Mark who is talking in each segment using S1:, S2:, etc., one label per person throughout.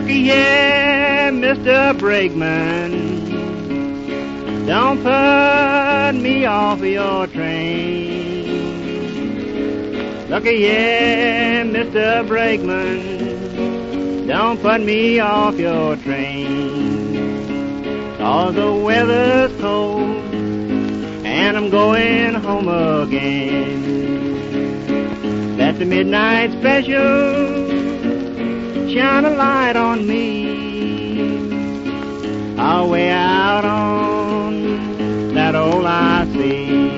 S1: Looky here, Mr. Brakeman, don't put me off your train. Looky here, Mr. Brakeman, don't put me off your train. 'Cause the weather's cold and I'm going home again. That's the midnight special, shine a light on me. I'll way out on that old I-C.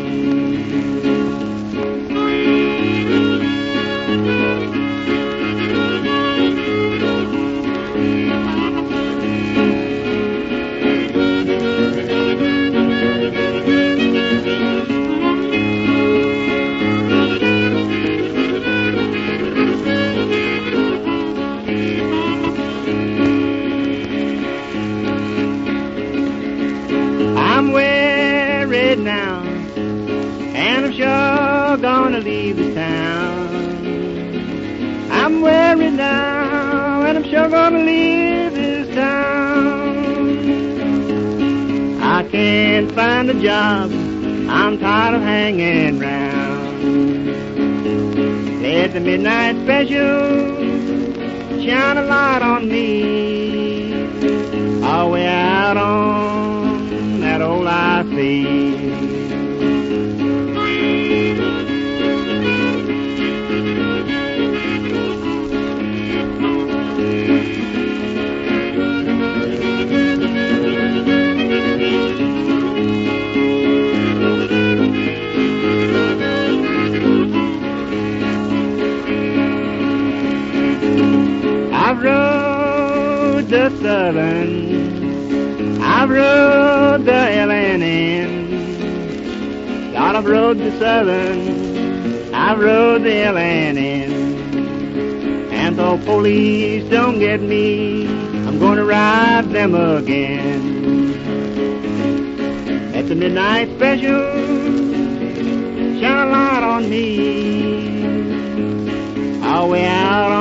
S1: I'm worried now, and I'm sure gonna leave this town. I'm worried now, and I'm sure gonna leave this town. I can't find a job, I'm tired of hanging round. Let the midnight special shine a light on me. I'll way out on that old I-C. I've rode the Southern, I've rode the L&N. God, I've rode the Southern, I've rode the L&N. And though police don't get me, I'm gonna ride them again. At the midnight special, shine a light on me. I'll way out